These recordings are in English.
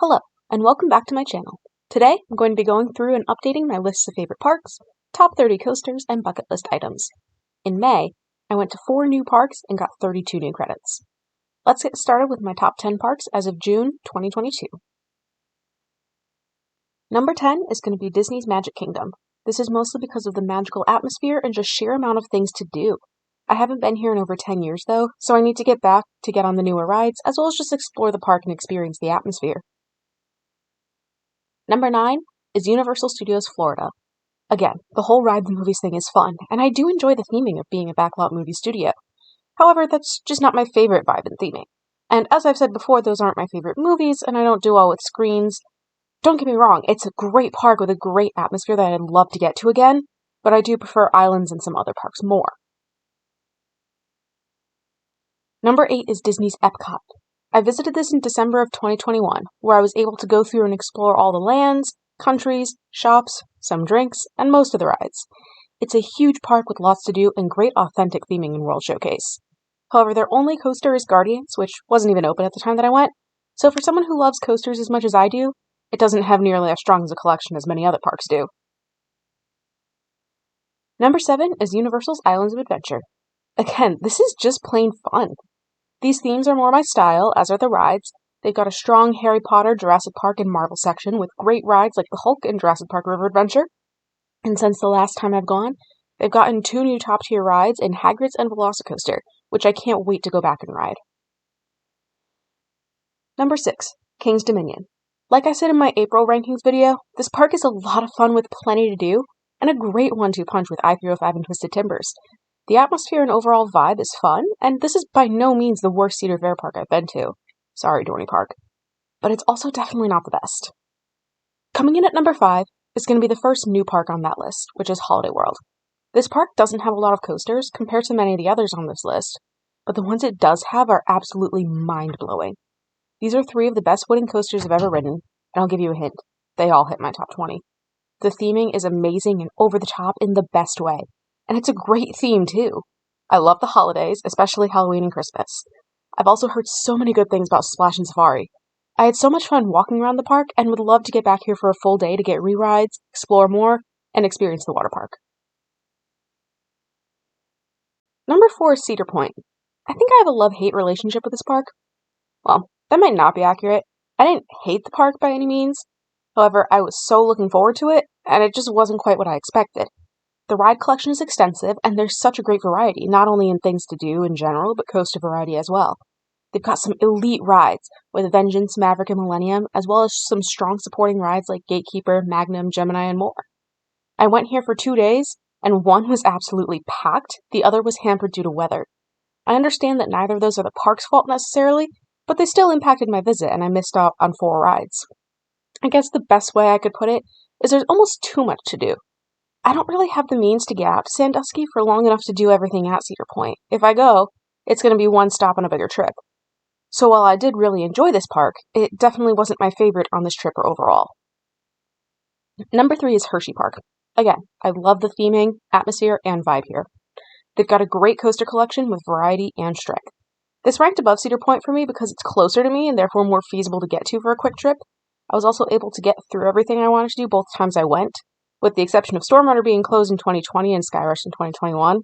Hello, and welcome back to my channel. Today, I'm going to be going through and updating my lists of favorite parks, top 30 coasters, and bucket list items. In May, I went to 4 new parks and got 32 new credits. Let's get started with my top 10 parks as of June 2022. Number 10 is going to be Disney's Magic Kingdom. This is mostly because of the magical atmosphere and just sheer amount of things to do. I haven't been here in over 10 years though, so I need to get back to get on the newer rides, as well as just explore the park and experience the atmosphere. Number 9 is Universal Studios Florida. Again, the whole ride the movies thing is fun, and I do enjoy the theming of being a backlot movie studio. However, that's just not my favorite vibe and theming. And as I've said before, those aren't my favorite movies, and I don't do well with screens. Don't get me wrong, it's a great park with a great atmosphere that I'd love to get to again, but I do prefer islands and some other parks more. Number 8 is Disney's Epcot. I visited this in December of 2021, where I was able to go through and explore all the lands, countries, shops, some drinks, and most of the rides. It's a huge park with lots to do and great authentic theming and World Showcase. However, their only coaster is Guardians, which wasn't even open at the time that I went, so for someone who loves coasters as much as I do, it doesn't have nearly as strong as a collection as many other parks do. Number 7 is Universal's Islands of Adventure. Again, this is just plain fun. These themes are more my style, as are the rides. They've got a strong Harry Potter, Jurassic Park, and Marvel section with great rides like the Hulk and Jurassic Park River Adventure. And since the last time I've gone, they've gotten 2 new top-tier rides in Hagrid's and Velocicoaster, which I can't wait to go back and ride. Number 6, King's Dominion. Like I said in my April rankings video, this park is a lot of fun with plenty to do, and a great 1-2 punch with I-305 and Twisted Timbers. The atmosphere and overall vibe is fun, and this is by no means the worst Cedar Fair park I've been to. Sorry, Dorney Park. But it's also definitely not the best. Coming in at number 5 is going to be the first new park on that list, which is Holiday World. This park doesn't have a lot of coasters compared to many of the others on this list, but the ones it does have are absolutely mind-blowing. These are 3 of the best wooden coasters I've ever ridden, and I'll give you a hint. They all hit my top 20. The theming is amazing and over the top in the best way. And it's a great theme, too. I love the holidays, especially Halloween and Christmas. I've also heard so many good things about Splash and Safari. I had so much fun walking around the park and would love to get back here for a full day to get re-rides, explore more, and experience the water park. Number 4 is Cedar Point. I think I have a love-hate relationship with this park. Well, that might not be accurate. I didn't hate the park by any means. However, I was so looking forward to it, and it just wasn't quite what I expected. The ride collection is extensive, and there's such a great variety, not only in things to do in general, but coaster variety as well. They've got some elite rides, with Vengeance, Maverick, and Millennium, as well as some strong supporting rides like Gatekeeper, Magnum, Gemini, and more. I went here for 2 days, and one was absolutely packed, the other was hampered due to weather. I understand that neither of those are the park's fault necessarily, but they still impacted my visit, and I missed out on 4 rides. I guess the best way I could put it is there's almost too much to do. I don't really have the means to get out to Sandusky for long enough to do everything at Cedar Point. If I go, it's going to be one stop on a bigger trip. So while I did really enjoy this park, it definitely wasn't my favorite on this trip or overall. Number 3 is Hershey Park. Again, I love the theming, atmosphere, and vibe here. They've got a great coaster collection with variety and strength. This ranked above Cedar Point for me because it's closer to me and therefore more feasible to get to for a quick trip. I was also able to get through everything I wanted to do both times I went, with the exception of Storm Runner being closed in 2020 and Skyrush in 2021.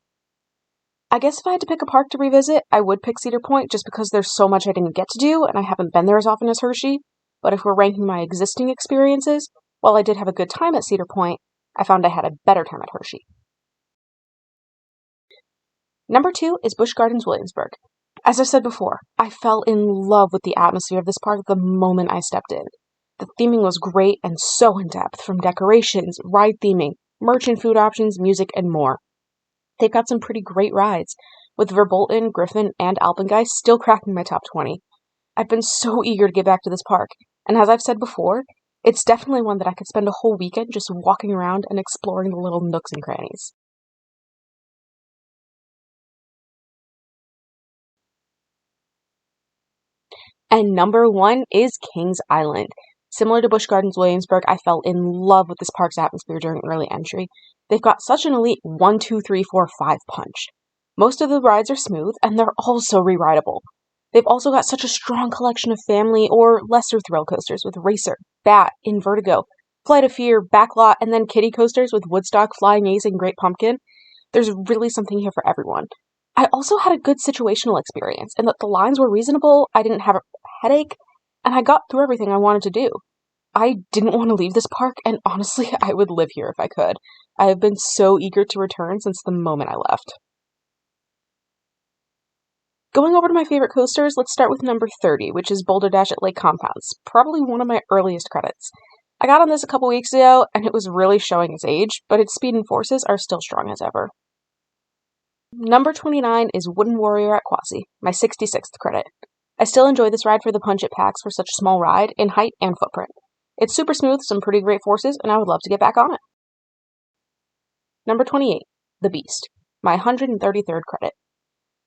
I guess if I had to pick a park to revisit, I would pick Cedar Point just because there's so much I didn't get to do and I haven't been there as often as Hershey, but if we're ranking my existing experiences, while I did have a good time at Cedar Point, I found I had a better time at Hershey. Number 2 is Busch Gardens Williamsburg. As I said before, I fell in love with the atmosphere of this park the moment I stepped in. The theming was great and so in-depth, from decorations, ride theming, merch and food options, music, and more. They've got some pretty great rides, with Verbolten, Griffin, and Alvingeist still cracking my top 20. I've been so eager to get back to this park, and as I've said before, it's definitely one that I could spend a whole weekend just walking around and exploring the little nooks and crannies. And number 1 is Kings Island. Similar to Busch Gardens Williamsburg, I fell in love with this park's atmosphere during early entry. They've got such an elite 1, 2, 3, 4, 5 punch. Most of the rides are smooth, and they're also re-rideable. They've also got such a strong collection of family or lesser thrill coasters with Racer, Bat, Invertigo, Flight of Fear, Backlot, and then kiddie coasters with Woodstock, Flying Ace, and Great Pumpkin. There's really something here for everyone. I also had a good situational experience in that the lines were reasonable, I didn't have a headache, and I got through everything I wanted to do. I didn't want to leave this park, and honestly, I would live here if I could. I have been so eager to return since the moment I left. Going over to my favorite coasters, let's start with number 30, which is Boulder Dash at Lake Compounds, probably one of my earliest credits. I got on this a couple weeks ago, and it was really showing its age, but its speed and forces are still strong as ever. Number 29 is Wooden Warrior at Quasi, my 66th credit. I still enjoy this ride for the punch it packs for such a small ride, in height and footprint. It's super smooth, some pretty great forces, and I would love to get back on it. Number 28, The Beast, my 133rd credit.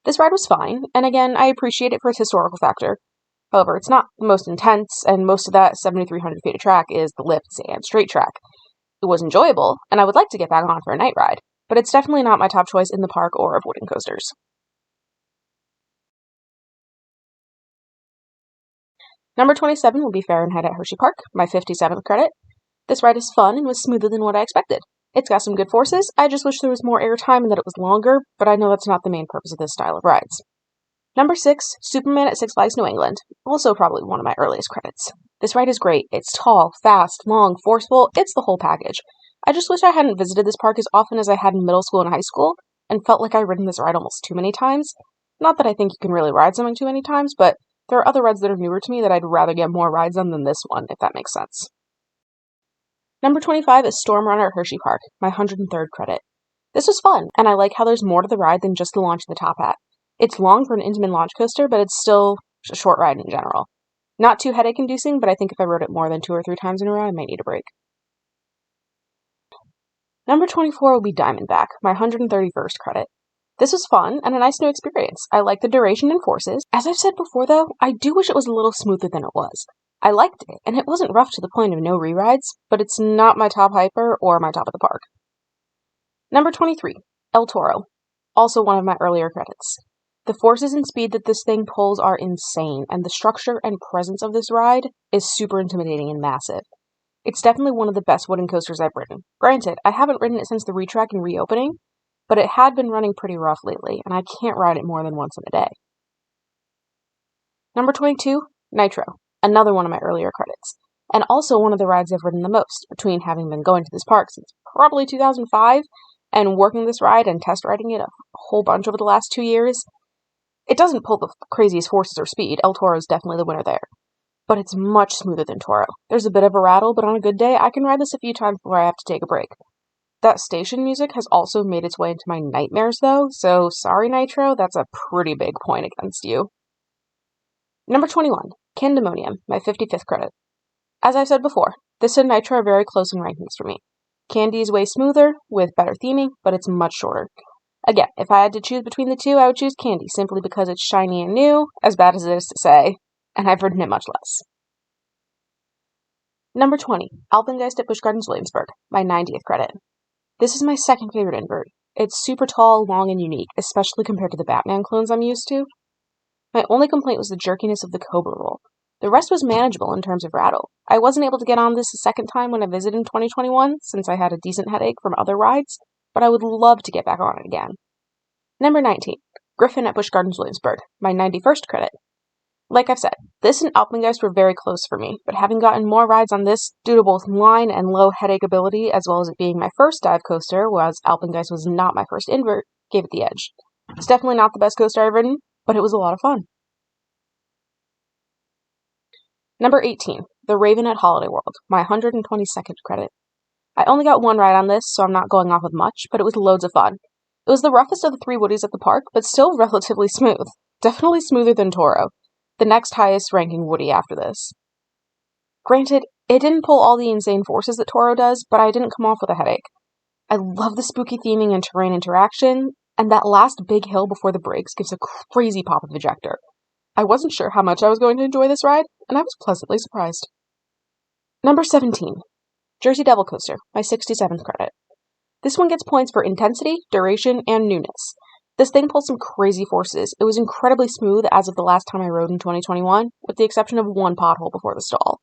This ride was fine, and again, I appreciate it for its historical factor. However, it's not the most intense, and most of that 7,300 feet of track is the lifts and straight track. It was enjoyable, and I would like to get back on for a night ride, but it's definitely not my top choice in the park or of wooden coasters. Number 27 will be Fahrenheit at Hershey Park, my 57th credit. This ride is fun and was smoother than what I expected. It's got some good forces, I just wish there was more airtime and that it was longer, but I know that's not the main purpose of this style of rides. Number 6, Superman at Six Flags New England, also probably one of my earliest credits. This ride is great. It's tall, fast, long, forceful, it's the whole package. I just wish I hadn't visited this park as often as I had in middle school and high school, and felt like I'd ridden this ride almost too many times. Not that I think you can really ride something too many times, but there are other rides that are newer to me that I'd rather get more rides on than this one, if that makes sense. Number 25 is Storm Runner at Hershey Park, my 103rd credit. This was fun, and I like how there's more to the ride than just the launch of the top hat. It's long for an Intamin launch coaster, but it's still a short ride in general. Not too headache-inducing, but I think if I rode it more than 2 or 3 times in a row, I might need a break. Number 24 will be Diamondback, my 131st credit. This was fun and a nice new experience. I like the duration and forces. As I've said before though, I do wish it was a little smoother than it was. I liked it, and it wasn't rough to the point of no rerides, but it's not my top hyper or my top of the park. Number 23, El Toro, also one of my earlier credits. The forces and speed that this thing pulls are insane, and the structure and presence of this ride is super intimidating and massive. It's definitely one of the best wooden coasters I've ridden. Granted, I haven't ridden it since the retrack and reopening, but it had been running pretty rough lately, and I can't ride it more than once in a day. Number 22, Nitro, another one of my earlier credits, and also one of the rides I've ridden the most, between having been going to this park since probably 2005, and working this ride and test riding it a whole bunch over the last 2 years. It doesn't pull the craziest forces or speed, El Toro is definitely the winner there, but it's much smoother than Toro. There's a bit of a rattle, but on a good day, I can ride this a few times before I have to take a break. That station music has also made its way into my nightmares though, so sorry Nitro, that's a pretty big point against you. Number 21, Candemonium, my 55th credit. As I've said before, this and Nitro are very close in rankings for me. Candy is way smoother, with better theming, but it's much shorter. Again, if I had to choose between the two, I would choose Candy, simply because it's shiny and new, as bad as it is to say, and I've ridden it much less. Number 20, Alvingeist at Busch Gardens Williamsburg, my 90th credit. This is my second favorite invert. It's super tall, long, and unique, especially compared to the Batman clones I'm used to. My only complaint was the jerkiness of the Cobra roll. The rest was manageable in terms of rattle. I wasn't able to get on this a second time when I visited in 2021, since I had a decent headache from other rides, but I would love to get back on it again. Number 19, Griffin at Busch Gardens Williamsburg, my 91st credit. Like I've said, this and Alvingeist were very close for me, but having gotten more rides on this due to both line and low headache ability, as well as it being my first dive coaster, whereas Alvingeist was not my first invert, gave it the edge. It's definitely not the best coaster I've ridden, but it was a lot of fun. Number 18, The Raven at Holiday World, my 122nd credit. I only got one ride on this, so I'm not going off with much, but it was loads of fun. It was the roughest of the 3 Woodies at the park, but still relatively smooth. Definitely smoother than Toro, the next highest ranking Woody after this. Granted, it didn't pull all the insane forces that Toro does, but I didn't come off with a headache. I love the spooky theming and terrain interaction, and that last big hill before the brakes gives a crazy pop of ejector. I wasn't sure how much I was going to enjoy this ride, and I was pleasantly surprised. Number 17, Jersey Devil Coaster, my 67th credit. This one gets points for intensity, duration, and newness. This thing pulled some crazy forces. It was incredibly smooth as of the last time I rode in 2021, with the exception of one pothole before the stall.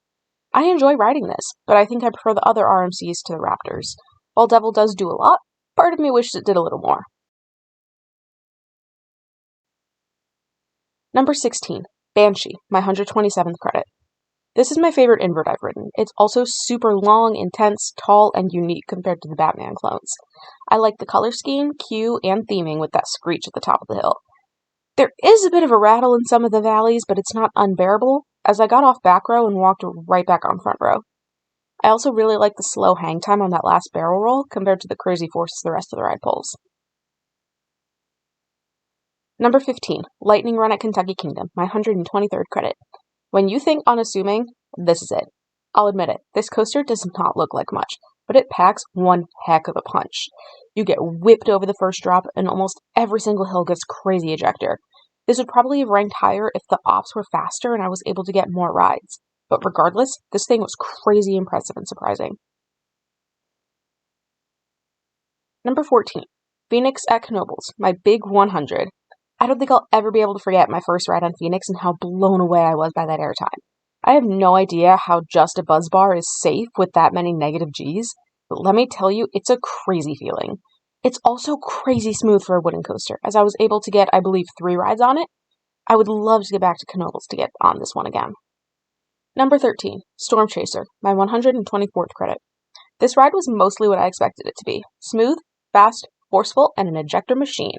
I enjoy riding this, but I think I prefer the other RMCs to the Raptors. While Devil does do a lot, part of me wishes it did a little more. Number 16, Banshee, my 127th credit. This is my favorite invert I've ridden. It's also super long, intense, tall, and unique compared to the Batman clones. I like the color scheme, cue, and theming with that screech at the top of the hill. There is a bit of a rattle in some of the valleys, but it's not unbearable, as I got off back row and walked right back on front row. I also really like the slow hang time on that last barrel roll compared to the crazy forces the rest of the ride pulls. Number 15, Lightning Run at Kentucky Kingdom, my 123rd credit. When you think unassuming, this is it. I'll admit it, this coaster does not look like much, but it packs one heck of a punch. You get whipped over the first drop, and almost every single hill gets crazy ejector. This would probably have ranked higher if the ops were faster and I was able to get more rides. But regardless, this thing was crazy impressive and surprising. Number 14, Phoenix at Knoebels, my big 100. I don't think I'll ever be able to forget my first ride on Phoenix and how blown away I was by that airtime. I have no idea how just a buzz bar is safe with that many negative Gs, but let me tell you, it's a crazy feeling. It's also crazy smooth for a wooden coaster, as I was able to get, I believe, 3 rides on it. I would love to get back to Knoebels to get on this one again. Number 13, Storm Chaser, my 124th credit. This ride was mostly what I expected it to be. Smooth, fast, forceful, and an ejector machine.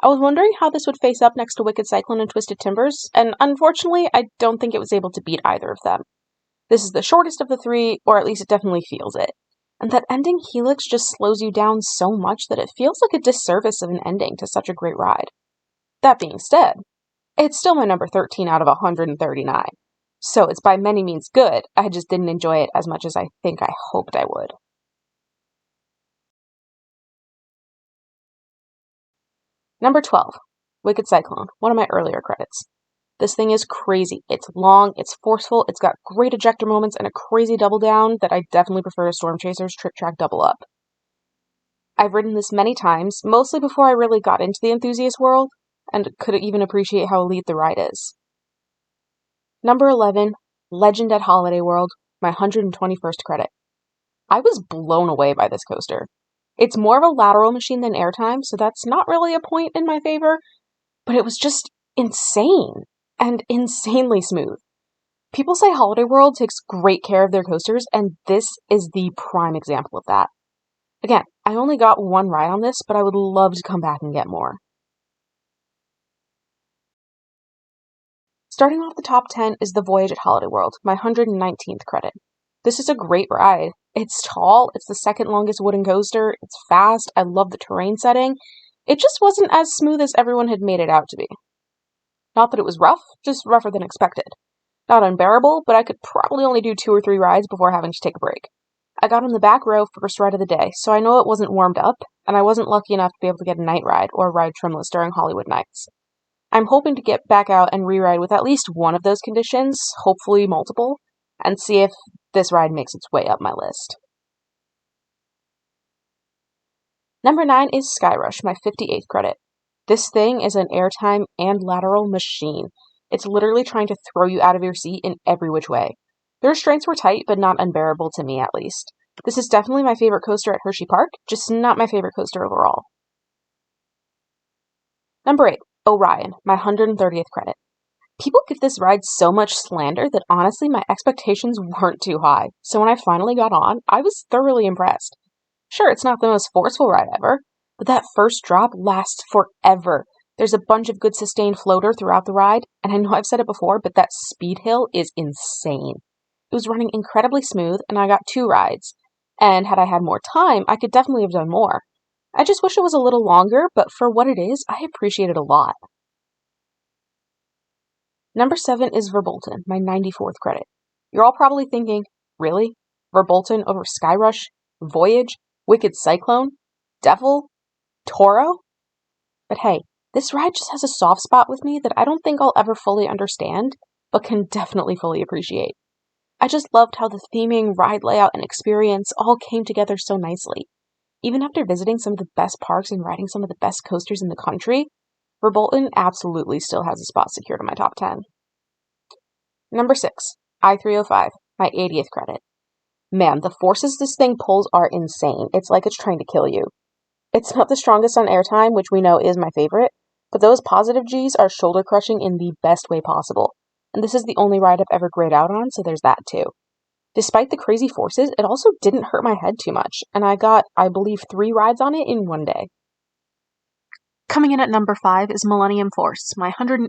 I was wondering how this would face up next to Wicked Cyclone and Twisted Timbers, and unfortunately, I don't think it was able to beat either of them. This is the shortest of the 3, or at least it definitely feels it. And that ending helix just slows you down so much that it feels like a disservice of an ending to such a great ride. That being said, it's still my number 13 out of 139. So it's by many means good, I just didn't enjoy it as much as I think I hoped I would. Number 12, Wicked Cyclone, one of my earlier credits. This thing is crazy. It's long, it's forceful, it's got great ejector moments, and a crazy double down that I definitely prefer to Storm Chaser's Trick Track Double Up. I've ridden this many times, mostly before I really got into the enthusiast world, and could even appreciate how elite the ride is. Number 11, Legend at Holiday World, my 121st credit. I was blown away by this coaster. It's more of a lateral machine than airtime, so that's not really a point in my favor, but it was just insane and insanely smooth. People say Holiday World takes great care of their coasters, and this is the prime example of that. Again, I only got 1 ride on this, but I would love to come back and get more. Starting off the top 10 is the Voyage at Holiday World, my 119th credit. This is a great ride. It's tall, it's the second longest wooden coaster, it's fast, I love the terrain setting. It just wasn't as smooth as everyone had made it out to be. Not that it was rough, just rougher than expected. Not unbearable, but I could probably only do 2 or 3 rides before having to take a break. I got on the back row first ride of the day, so I know it wasn't warmed up, and I wasn't lucky enough to be able to get a night ride or ride trimless during Hollywood nights. I'm hoping to get back out and re-ride with at least one of those conditions, hopefully multiple, and see if this ride makes its way up my list. Number 9 is Skyrush, my 58th credit. This thing is an airtime and lateral machine. It's literally trying to throw you out of your seat in every which way. The restraints were tight, but not unbearable to me at least. This is definitely my favorite coaster at Hershey Park, just not my favorite coaster overall. Number 8, Orion, my 130th credit. People give this ride so much slander that honestly my expectations weren't too high, so when I finally got on, I was thoroughly impressed. Sure, it's not the most forceful ride ever, but that first drop lasts forever. There's a bunch of good sustained floater throughout the ride, and I know I've said it before, but that speed hill is insane. It was running incredibly smooth, and I got 2 rides, and had I had more time, I could definitely have done more. I just wish it was a little longer, but for what it is, I appreciate it a lot. Number 7 is Verbolten, my 94th credit. You're all probably thinking, really? Verbolten over Skyrush, Voyage, Wicked Cyclone, Devil, Toro? But hey, this ride just has a soft spot with me that I don't think I'll ever fully understand, but can definitely fully appreciate. I just loved how the theming, ride layout, and experience all came together so nicely. even after visiting some of the best parks and riding some of the best coasters in the country, Verbolten absolutely still has a spot secured in my top 10. Number 6, I-305, my 80th credit. Man, the forces this thing pulls are insane. It's like it's trying to kill you. It's not the strongest on airtime, which we know is my favorite, but those positive Gs are shoulder-crushing in the best way possible. And this is the only ride I've ever grayed out on, so there's that too. Despite the crazy forces, it also didn't hurt my head too much, and I got, I believe, 3 rides on it in one day. Coming in at number 5 is Millennium Force, my 118th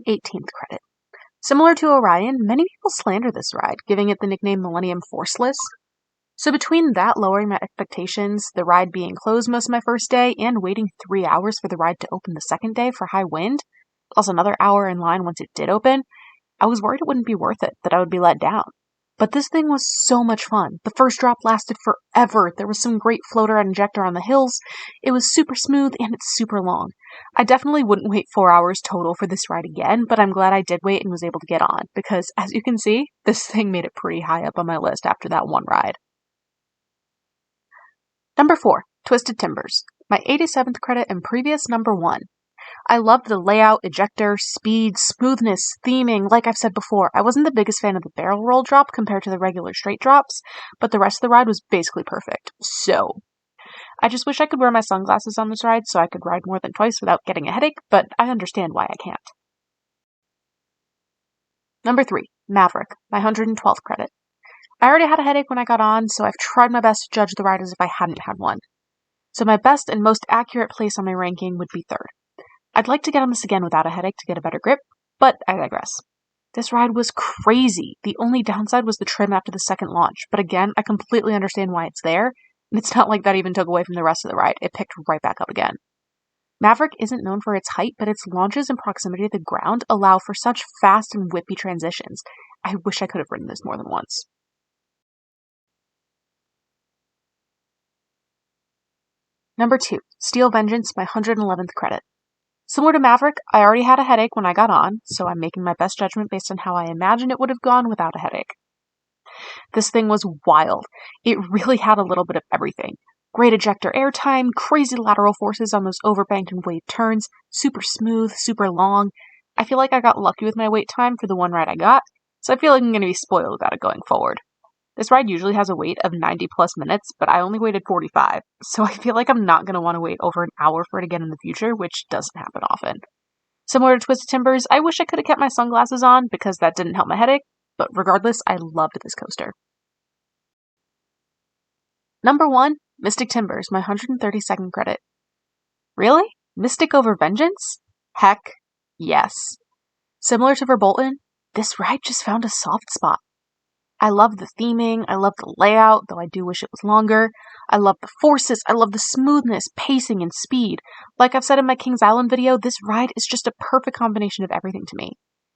credit. Similar to Orion, many people slander this ride, giving it the nickname Millennium Forceless. So between that lowering my expectations, the ride being closed most of my first day, and waiting 3 hours for the ride to open the second day for high wind, plus another hour in line once it did open, I was worried it wouldn't be worth it, that I would be let down. But this thing was so much fun. The first drop lasted forever. There was some great floater and injector on the hills. It was super smooth and it's super long. I definitely wouldn't wait 4 hours total for this ride again, but I'm glad I did wait and was able to get on, because as you can see, this thing made it pretty high up on my list after that one ride. Number 4, Twisted Timbers, my 87th credit and previous number 1. I loved the layout, ejector, speed, smoothness, theming. Like I've said before, I wasn't the biggest fan of the barrel roll drop compared to the regular straight drops, but the rest of the ride was basically perfect. So, I just wish I could wear my sunglasses on this ride so I could ride more than twice without getting a headache, but I understand why I can't. Number 3, Maverick, my 112th credit. I already had a headache when I got on, so I've tried my best to judge the ride as if I hadn't had one. So my best and most accurate place on my ranking would be 3rd. I'd like to get on this again without a headache to get a better grip, but I digress. This ride was crazy. The only downside was the trim after the second launch, but again, I completely understand why it's there, and it's not like that even took away from the rest of the ride. It picked right back up again. Maverick isn't known for its height, but its launches and proximity to the ground allow for such fast and whippy transitions. I wish I could have ridden this more than once. Number 2, Steel Vengeance, my 111th credit. Similar to Maverick, I already had a headache when I got on, so I'm making my best judgment based on how I imagine it would have gone without a headache. This thing was wild. It really had a little bit of everything. Great ejector airtime, crazy lateral forces on those overbanked and waved turns, super smooth, super long. I feel like I got lucky with my wait time for the one ride I got, so I feel like I'm going to be spoiled about it going forward. This ride usually has a wait of 90 plus minutes, but I only waited 45, so I feel like I'm not going to want to wait over an hour for it again in the future, which doesn't happen often. Similar to Twisted Timbers, I wish I could have kept my sunglasses on because that didn't help my headache, but regardless, I loved this coaster. Number 1, Mystic Timbers, my 132nd credit. Really? Mystic over Vengeance? Heck, yes. Similar to Verbolten, this ride just found a soft spot. I love the theming, I love the layout, though I do wish it was longer. I love the forces, I love the smoothness, pacing, and speed. Like I've said in my Kings Island video, this ride is just a perfect combination of everything to me.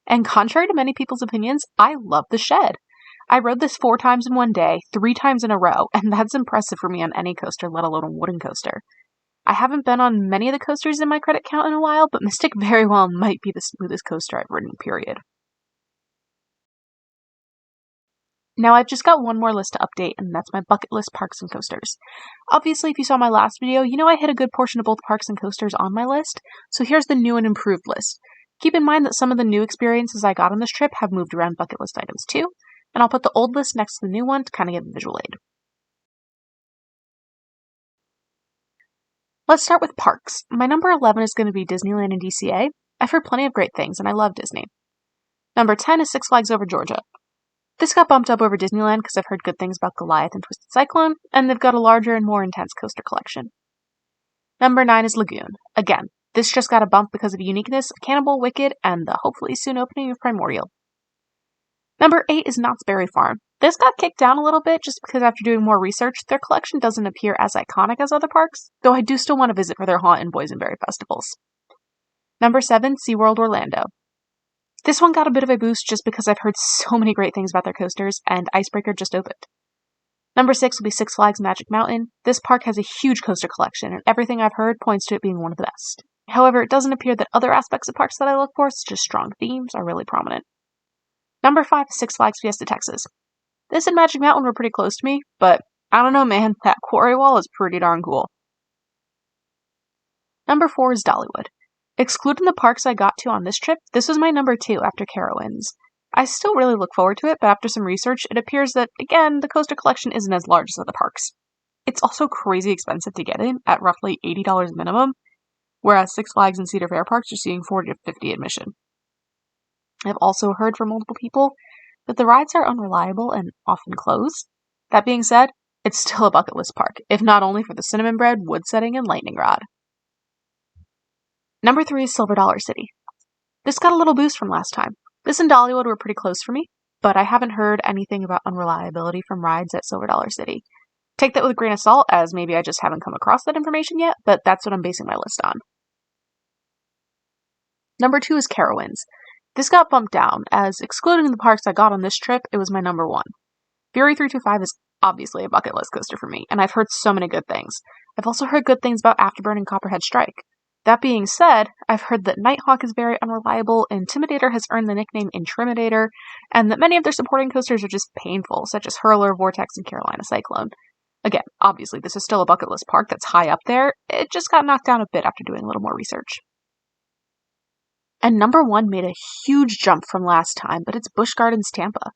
And contrary to many people's opinions, I love the shed. I rode this 4 times in one day, 3 times in a row, and that's impressive for me on any coaster, let alone a wooden coaster. I haven't been on many of the coasters in my credit count in a while, but Mystic very well might be the smoothest coaster I've ridden, period. Now I've just got one more list to update, and that's my bucket list parks and coasters. Obviously, if you saw my last video, you know I hit a good portion of both parks and coasters on my list, so here's the new and improved list. Keep in mind that some of the new experiences I got on this trip have moved around bucket list items too, and I'll put the old list next to the new one to kind of give a visual aid. Let's start with parks. My number 11 is going to be Disneyland and DCA. I've heard plenty of great things, and I love Disney. Number 10 is Six Flags Over Georgia. This got bumped up over Disneyland because I've heard good things about Goliath and Twisted Cyclone, and they've got a larger and more intense coaster collection. Number 9 is Lagoon. Again, this just got a bump because of the uniqueness of Cannibal, Wicked, and the hopefully soon opening of Primordial. Number 8 is Knott's Berry Farm. This got kicked down a little bit just because after doing more research, their collection doesn't appear as iconic as other parks, though I do still want to visit for their haunt and boysenberry festivals. Number 7, SeaWorld Orlando. This one got a bit of a boost just because I've heard so many great things about their coasters, and Icebreaker just opened. Number 6 will be Six Flags Magic Mountain. This park has a huge coaster collection, and everything I've heard points to it being one of the best. However, it doesn't appear that other aspects of parks that I look for, such as strong themes, are really prominent. Number 5 is Six Flags Fiesta Texas. This and Magic Mountain were pretty close to me, but I don't know, man, that quarry wall is pretty darn cool. Number 4 is Dollywood. Excluding the parks I got to on this trip, this was my number 2 after Carowinds. I still really look forward to it, but after some research, it appears that, again, the coaster collection isn't as large as other parks. It's also crazy expensive to get in, at roughly $80 minimum, whereas Six Flags and Cedar Fair parks are seeing $40 to $50 admission. I've also heard from multiple people that the rides are unreliable and often closed. That being said, it's still a bucket list park, if not only for the cinnamon bread, wood setting, and lightning rod. Number 3 is Silver Dollar City. This got a little boost from last time. This and Dollywood were pretty close for me, but I haven't heard anything about unreliability from rides at Silver Dollar City. Take that with a grain of salt, as maybe I just haven't come across that information yet, but that's what I'm basing my list on. Number 2 is Carowinds. This got bumped down, as excluding the parks I got on this trip, it was my number 1. Fury 325 is obviously a bucket list coaster for me, and I've heard so many good things. I've also heard good things about Afterburn and Copperhead Strike. That being said, I've heard that Nighthawk is very unreliable, Intimidator has earned the nickname Intimidator, and that many of their supporting coasters are just painful, such as Hurler, Vortex, and Carolina Cyclone. Again, obviously this is still a bucket list park that's high up there, it just got knocked down a bit after doing a little more research. And number 1 made a huge jump from last time, but it's Busch Gardens Tampa.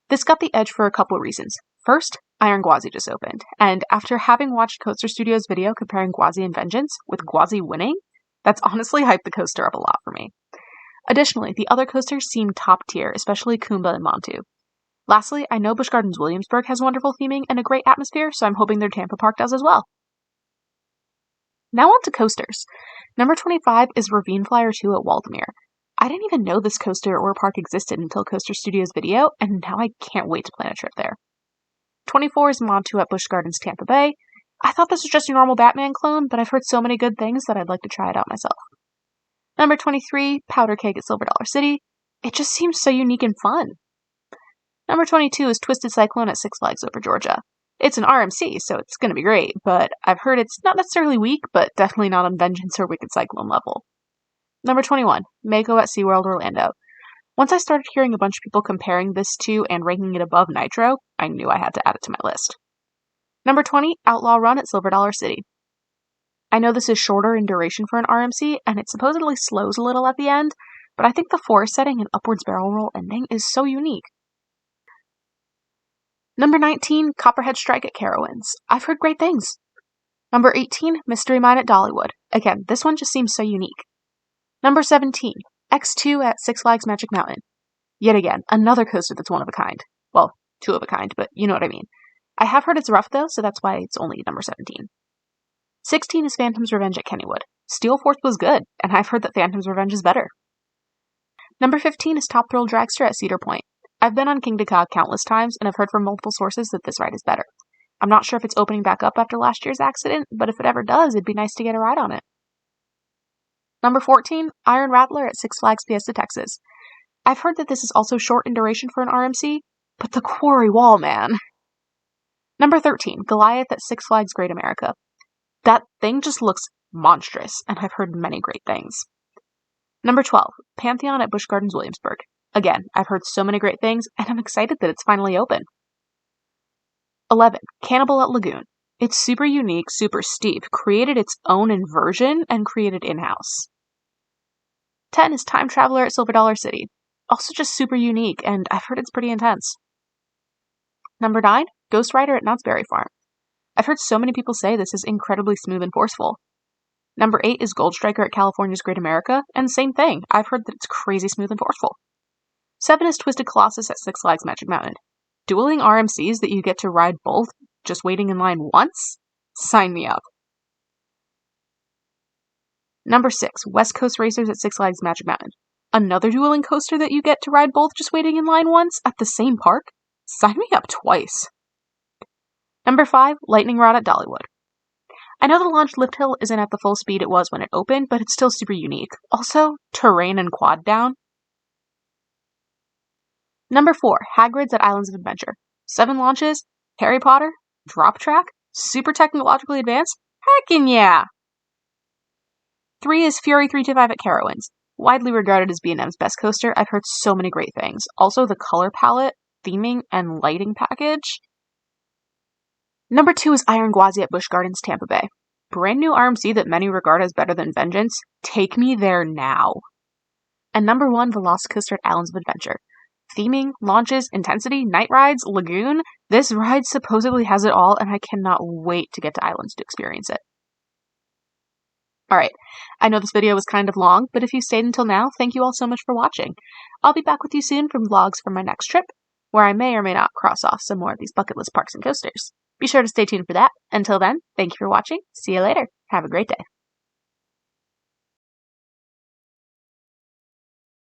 This got the edge for a couple of reasons. First, Iron Gwazi just opened, and after having watched Coaster Studios' video comparing Gwazi and Vengeance, with Gwazi winning, that's honestly hyped the coaster up a lot for me. Additionally, the other coasters seem top tier, especially Kumba and Montu. Lastly, I know Busch Gardens Williamsburg has wonderful theming and a great atmosphere, so I'm hoping their Tampa Park does as well. Now on to coasters. Number 25 is Ravine Flyer 2 at Waldameer. I didn't even know this coaster or park existed until Coaster Studios' video, and now I can't wait to plan a trip there. 24 is Montu at Busch Gardens Tampa Bay. I thought this was just your normal Batman clone, but I've heard so many good things that I'd like to try it out myself. Number 23, Powder Keg at Silver Dollar City. It just seems so unique and fun. Number 22 is Twisted Cyclone at Six Flags Over Georgia. It's an RMC, so it's going to be great, but I've heard it's not necessarily weak, but definitely not on Vengeance or Wicked Cyclone level. Number 21, Mako at SeaWorld Orlando. Once I started hearing a bunch of people comparing this to and ranking it above Nitro, I knew I had to add it to my list. Number 20, Outlaw Run at Silver Dollar City. I know this is shorter in duration for an RMC, and it supposedly slows a little at the end, but I think the forest setting and upwards barrel roll ending is so unique. Number 19, Copperhead Strike at Carowinds. I've heard great things. Number 18, Mystery Mine at Dollywood. Again, this one just seems so unique. Number 17, X2 at Six Flags Magic Mountain. Yet again, another coaster that's one of a kind. Well, two of a kind, but you know what I mean. I have heard it's rough though, so that's why it's only number 17. 16 is Phantom's Revenge at Kennywood. Steel Force was good, and I've heard that Phantom's Revenge is better. Number 15 is Top Thrill Dragster at Cedar Point. I've been on King Dakar countless times, and I've heard from multiple sources that this ride is better. I'm not sure if it's opening back up after last year's accident, but if it ever does, it'd be nice to get a ride on it. Number 14, Iron Rattler at Six Flags Fiesta Texas. I've heard that this is also short in duration for an RMC, but the quarry wall, man. Number 13, Goliath at Six Flags Great America. That thing just looks monstrous, and I've heard many great things. Number 12, Pantheon at Busch Gardens Williamsburg. Again, I've heard so many great things, and I'm excited that it's finally open. 11, Cannibal at Lagoon. It's super unique, super steep, created its own inversion, and created in-house. 10 is Time Traveler at Silver Dollar City. Also just super unique, and I've heard it's pretty intense. Number 9, Ghost Rider at Knott's Berry Farm. I've heard so many people say this is incredibly smooth and forceful. Number 8 is Gold Striker at California's Great America, and same thing, I've heard that it's crazy smooth and forceful. 7 is Twisted Colossus at Six Flags Magic Mountain. Dueling RMCs that you get to ride both, just waiting in line once? Sign me up. Number 6, West Coast Racers at Six Flags Magic Mountain. Another dueling coaster that you get to ride both just waiting in line once at the same park? Sign me up twice. Number 5, Lightning Rod at Dollywood. I know the launch lift hill isn't at the full speed it was when it opened, but it's still super unique. Also, terrain and quad down. Number 4, Hagrid's at Islands of Adventure. 7 launches, Harry Potter, drop track, super technologically advanced, heckin' yeah! 3 is Fury 325 at Carowinds. Widely regarded as B&M's best coaster, I've heard so many great things. Also the color palette, theming, and lighting package. Number 2 is Iron Gwazi at Busch Gardens Tampa Bay. brand new RMC that many regard as better than Vengeance, take me there now. And number 1, Velocicoaster at Islands of Adventure. Theming, launches, intensity, night rides, lagoon. This ride supposedly has it all, and I cannot wait to get to Islands to experience it. Alright, I know this video was kind of long, but if you stayed until now, thank you all so much for watching. I'll be back with you soon from vlogs from my next trip, where I may or may not cross off some more of these bucket list parks and coasters. Be sure to stay tuned for that. Until then, thank you for watching. See you later. Have a great day.